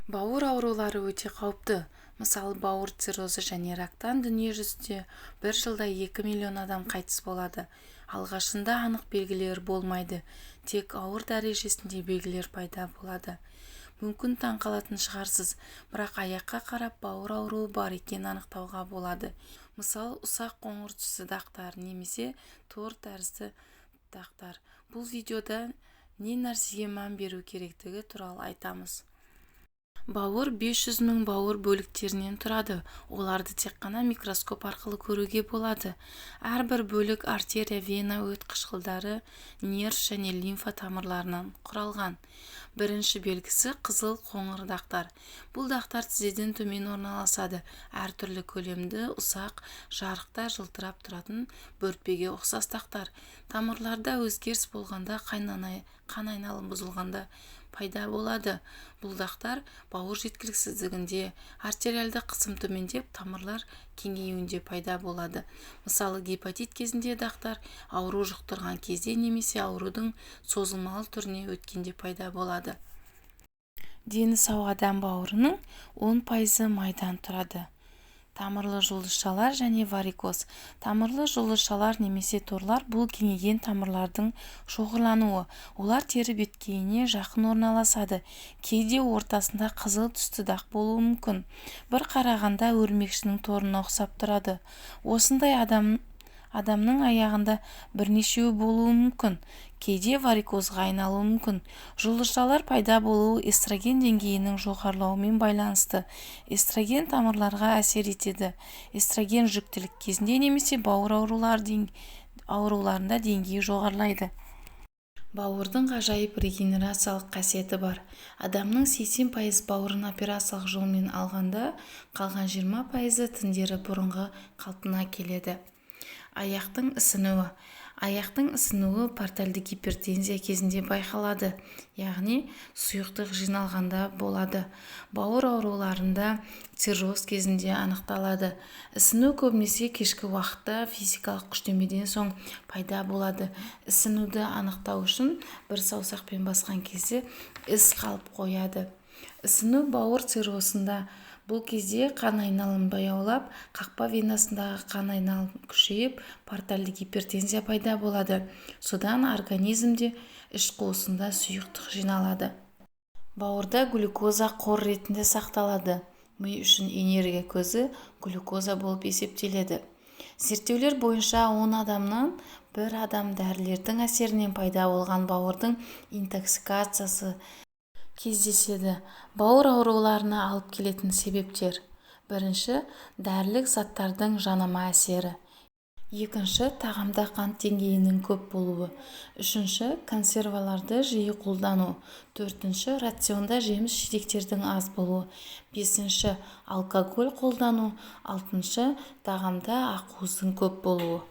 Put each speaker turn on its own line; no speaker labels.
Бауыр аурулары өте қауіпті. Мысалы, бауыр циррозы және рактан дүниежүзінде бір жылда 2 миллион адам қайтыс болады. Алғашында анық белгілер болмайды, тек ауыр дәрежесінде белгілер пайда болады. Мүмкін таңқалатын шығарсыз, бірақ аяққа қарап бауыр ауруы бар екенін анықтауға болады. Мысалы, ұсақ қоңыр түсті дақтар немесе тор тәрізді дақтар. Бұл видеода не нәрсеге мән беру керектігі туралы айтамыз. Бауыр 500 000 бауыр бөліктерінен тұрады. Оларды тек қана микроскоп арқылы көруге болады. Әрбір бөлік артерия, вена, өт қышқылдары, нерв және лимфа тамырларынан құралған. Бірінші белгісі қызыл қоңыр дақтар. Бұл дақтар тізеден төмен орналасады. Әртүрлі көлемді, ұсақ, жарықта жылтырап тұратын бөртпеге ұқсас дақтар. Тамырларда өзгеріс болғанда, қан айналым бұзылғанда пайда болады. Бұл дақтар бауыр жеткіліксіздігінде, артериалды қысым төмендеп, тамырлар кеңеюінде пайда болады. Мысалы, гепатит кезінде дақтар ауру жұқтырған кезде немесе аурудың созылмалы түріне өткенде пайда болады. Дені сау адам бауырының 10% майдан тұрады. Тамырлы жұлдызшалар және варикоз. Тамырлы жұлдызшалар немесе торлар бұл кеңейген тамырлардың шоғырлануы. Олар тері беткейіне жақын орналасады. Кейде ортасында қызыл түсті дақ болуы мүмкін. Бір қарағанда өрмекшінің торына ұқсап тұрады. Осындай адамның аяғында бірнешеуі болуы мүмкін. Кейде варикозға айналуы мүмкін. Жұлдызшалар пайда болуы эстроген деңгейінің жоғарылауымен байланысты. Эстроген тамырларға әсер етеді. Эстроген жүктілік кезінде немесе бауыр ауруларында деңгейі жоғарылайды. Бауырдың ғажайып регенерациялық қасиеті бар. Адамның 80% бауырын операциялық жолмен алғанда, қалған 20% тіндері бұрынғы қалпына келеді. Аяқтың ісінуі. Аяқтың ісінуі портальды гипертензия кезінде байқалады, яғни сұйықтық жиналғанда болады. Бауыр ауруларында цирроз кезінде анықталады. Ісіну көбінесе кешкі уақытта физикалық күштемеден соң пайда болады. Ісінуді анықтау үшін бір саусақпен басқан кезде із қалып қояды. Ісіну бауыр циррозында бұл кезде қан айналым баяулап, қақпа венасындағы қан айналым күшейіп, портальды гипертензия пайда болады. Содан организмде іш қуысында сұйықтық жиналады. Бауырда глюкоза қор ретінде сақталады. Ми үшін энергия көзі глюкоза болып есептеледі. Зерттеулер бойынша 10 адамнан 1 адам дәрілердің әсерінен пайда болған бауырдың интоксикациясы кездеседі. Бауыр ауруларына алып келетін себептер. Бірінші, дәрілік заттардың жанама әсері. Екінші, тағамда қант деңгейінің көп болуы. Үшінші, консерваларды жиі қолдану. Төртінші, рационда жеміс-жидектердің аз болуы. Бесінші, алкоголь қолдану. Алтыншы, тағамда ақуыздың көп болуы.